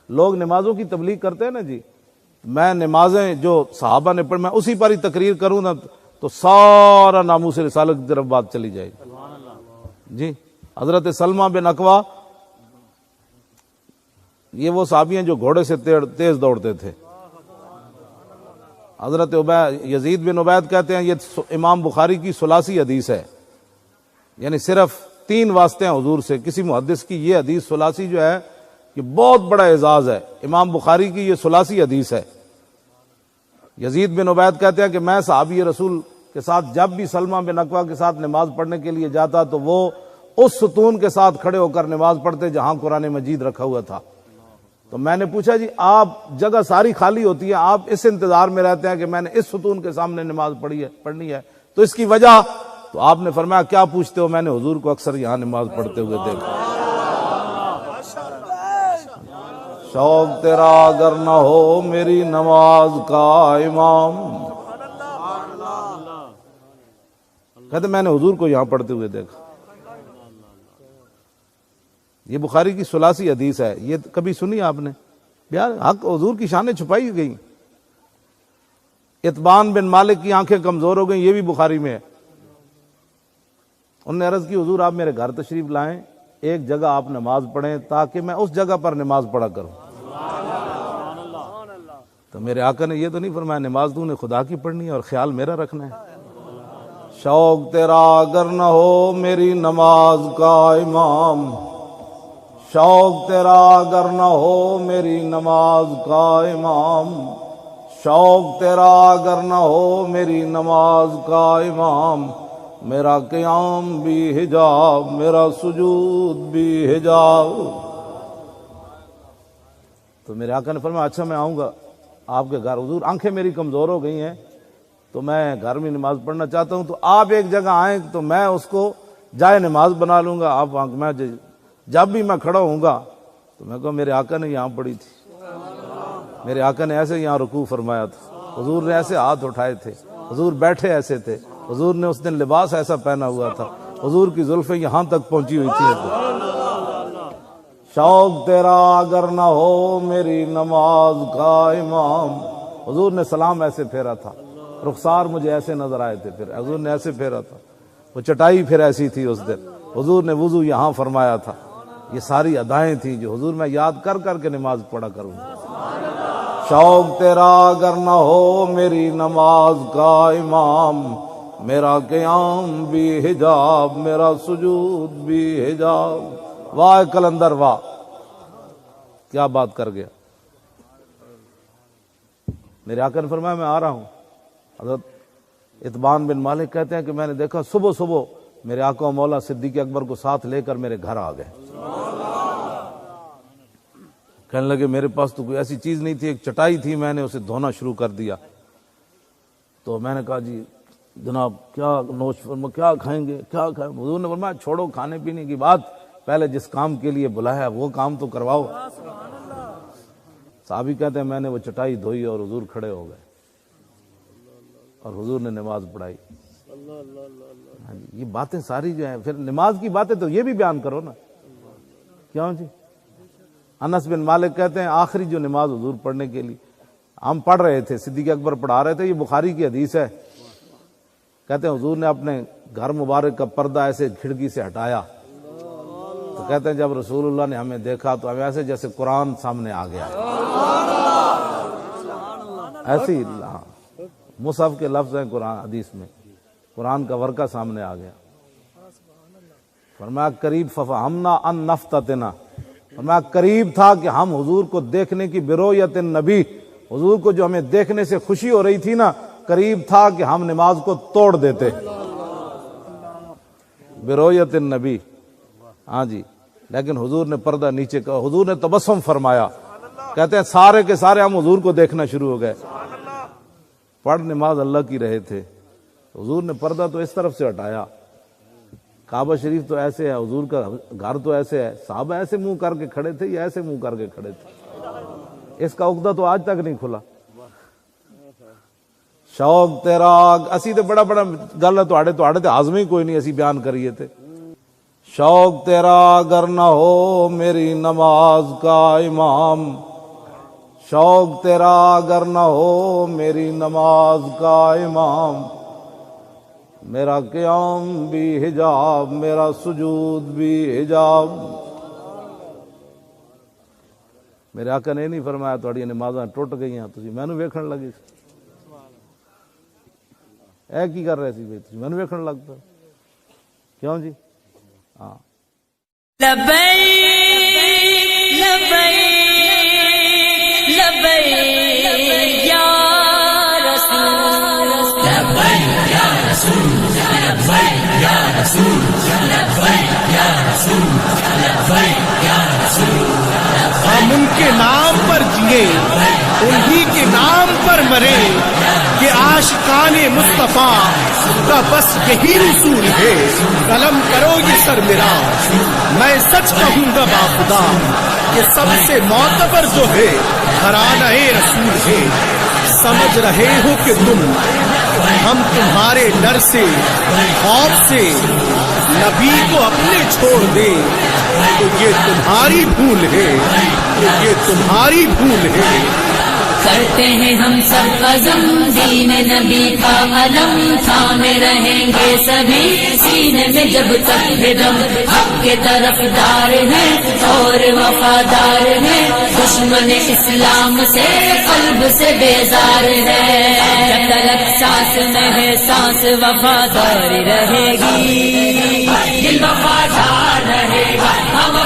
لوگ نمازوں کی تبلیغ کرتے ہیں نا جی، میں نمازیں جو صحابہ نے پڑھ میں اسی پر ہی تقریر کروں نا تو سارا ناموس رسالت کی طرف بات چلی جائے گی جی۔ حضرت سلمہ بن اکوا یہ وہ صحابی ہیں جو گھوڑے سے تیز دوڑتے تھے۔ حضرت یزید بن عبید کہتے ہیں یہ امام بخاری کی ثلاثی حدیث ہے، یعنی صرف 3 واسطے ہیں حضور سے۔ کسی محدث کی یہ حدیث ثلاثی جو ہے یہ بہت بڑا اعزاز ہے، امام بخاری کی یہ ثلاثی حدیث ہے۔ یزید بن عبید کہتے ہیں کہ میں صحابی رسول کے ساتھ جب بھی سلمہ بن اکوا کے ساتھ نماز پڑھنے کے لیے جاتا تو وہ اس ستون کے ساتھ کھڑے ہو کر نماز پڑھتے جہاں قرآن مجید رکھا ہوا تھا۔ تو میں نے پوچھا جی آپ جگہ ساری خالی ہوتی ہے، آپ اس انتظار میں رہتے ہیں کہ میں نے اس ستون کے سامنے نماز پڑھنی ہے، تو اس کی وجہ؟ تو آپ نے فرمایا کیا پوچھتے ہو، میں نے حضور کو اکثر یہاں نماز پڑھتے ہوئے دیکھا۔ شوق تیرا اگر نہ ہو میری نماز کا امام، کہتے میں نے حضور کو یہاں پڑھتے ہوئے دیکھا۔ یہ بخاری کی ثلاثی حدیث ہے، یہ کبھی سنی آپ نے؟ یار حق حضور کی شانیں چھپائی گئی۔ اتبان بن مالک کی آنکھیں کمزور ہو گئیں، یہ بھی بخاری میں ہے۔ انہوں نے عرض کی حضور آپ میرے گھر تشریف لائیں، ایک جگہ آپ نماز پڑھیں تاکہ میں اس جگہ پر نماز پڑھا کروں۔ تو میرے آقا نے یہ تو نہیں فرمایا نماز تو نے خدا کی پڑھنی ہے اور خیال میرا رکھنا ہے۔ شوق تیرا اگر نہ ہو میری نماز کا امام، شوق تیرا اگر نہ ہو میری نماز کا امام، شوق تیرا اگر نہ ہو میری نماز کا امام، میرا قیام بھی حجاب میرا سجود بھی حجاب۔ تو میرے آقا نے فرمایا اچھا میں آؤں گا آپ کے گھر، حضور آنکھیں میری کمزور ہو گئی ہیں تو میں گھر میں نماز پڑھنا چاہتا ہوں، تو آپ ایک جگہ آئیں تو میں اس کو جائے نماز بنا لوں گا۔ آپ میں جب بھی میں کھڑا ہوں گا تو میں کہوں میرے آقا نے یہاں پڑھی تھی، میرے آقا نے ایسے یہاں رکوع فرمایا تھا، حضور نے ایسے ہاتھ اٹھائے تھے، حضور بیٹھے ایسے تھے، حضور نے اس دن لباس ایسا پہنا ہوا تھا، حضور کی زلفیں یہاں تک پہنچی ہوئی تھی۔ شوق تیرا اگر نہ ہو میری نماز کا امام، حضور نے سلام ایسے پھیرا تھا، رخسار مجھے ایسے نظر آئے تھے، پھر حضور نے ایسے پھیرا تھا، وہ چٹائی پھر ایسی تھی اس دن، حضور نے وضو یہاں فرمایا تھا۔ یہ ساری ادائیں تھیں جو حضور میں یاد کر کر کے نماز پڑھا کروں۔ شوق تیرا اگر نہ ہو میری نماز کا امام، میرا قیام بھی حجاب میرا سجود بھی حجاب۔ واہ کلندر واہ، کیا بات کر گیا۔ میرے آقا نے فرمایا میں آ رہا ہوں۔ حضرت اتبان بن مالک کہتے ہیں کہ میں نے دیکھا صبح صبح میرے آقا و مولا صدیق اکبر کو ساتھ لے کر میرے گھر آ گئے۔ کہنے لگے میرے پاس تو کوئی ایسی چیز نہیں تھی، ایک چٹائی تھی، میں نے اسے دھونا شروع کر دیا۔ تو میں نے کہا جی جناب کیا نوش فرما، کیا کھائیں گے، کیا کھائیں؟ حضور نے فرمایا چھوڑو کھانے پینے کی بات، پہلے جس کام کے لیے بلایا وہ کام تو کرواؤ۔ صحابی کہتے ہیں میں نے وہ چٹائی دھوئی اور حضور کھڑے ہو گئے اور حضور نے نماز پڑھائی۔ یہ باتیں ساری جو ہیں، پھر نماز کی باتیں تو یہ بھی بیان کرو نا، کیوں جی؟ انس بن مالک کہتے ہیں آخری جو نماز حضور پڑھنے کے لیے ہم پڑھ رہے تھے، صدیق اکبر پڑھا رہے تھے، یہ بخاری کی حدیث ہے۔ کہتے ہیں حضور نے اپنے گھر مبارک کا پردہ ایسے کھڑکی سے ہٹایا تو کہتے ہیں جب رسول اللہ نے ہمیں دیکھا تو ہمیں ایسے جیسے قرآن سامنے آ گیا، ایسی مصحف کے لفظ ہیں قرآن حدیث میں، قرآن کا ورقہ سامنے آ گیا۔ فرمایا قریب ففہمنا ان نفتتنا، فرمایا قریب تھا کہ ہم حضور کو دیکھنے کی برؤیت النبی، حضور کو جو ہمیں دیکھنے سے خوشی ہو رہی تھی نا، قریب تھا کہ ہم نماز کو توڑ دیتے برؤیت النبی۔ ہاں جی، لیکن حضور نے پردہ نیچے کا، حضور نے تبسم فرمایا۔ کہتے ہیں سارے کے سارے ہم حضور کو دیکھنا شروع ہو گئے، پڑھ نماز اللہ کی رہے تھے، حضور نے پردہ تو اس طرف سے ہٹایا، کعبہ شریف تو ایسے ہے، حضور کا گھر تو ایسے ہے، صحابہ ایسے منہ کر کے کھڑے تھے یا ایسے منہ کر کے کھڑے تھے، اس کا عقدہ تو آج تک نہیں کھلا۔ شوق تیرا اسی تے بڑا بڑا گل ہے تواڈے تے ہاضم ہی کوئی نہیں، اسی بیان کریے تے۔ شوق تیرا اگر نہ ہو میری نماز کا امام، شوق تیرا اگر نہ ہو میری نماز کا امام، میرا قیام بھی حجاب، میرا سجود بھی حجاب۔ میرے آقا نے نہیں فرمایا تھوڑی نمازاں ٹوٹ گئی ہیں تسی مینوں ویکھن لگے اے کی کر رہے سی بھائی تسی مینوں ویکھن لگ پے کیوں جی؟ ہاں لبیک لبیک لبیک یا رسول، لبیک یا رسول، لبیک یا رسول، لبیک یا رسول، لبیک یا رسول۔ ہم ان کے نام پر جیے انہی کے نام پر مرے کہ عاشقان مصطفیٰ کا بس یہی رسول ہے۔ قلم کرو یہ سر میرا، میں سچ کہوں گا باخدا کہ سب سے معتبر جو ہے گھرانہ رسول ہے۔ سمجھ رہے ہو کہ تم ہم تمہارے ڈر سے خوف سے نبی کو اپنے چھوڑ دیں تو یہ تمہاری بھول ہے، تو یہ تمہاری بھول ہے۔ کرتے ہیں ہم سب عزم دین نبی کا علم تھامے رہیں گے سبھی سینے میں جب تک ہے دم۔ حق کے طرفدار ہیں اور وفادار ہیں، دشمن اسلام سے قلب سے بیزار ہے۔ جب تلک سانس میں ہے سانس وفادار رہے گی، دل وفادار رہے گا، ہم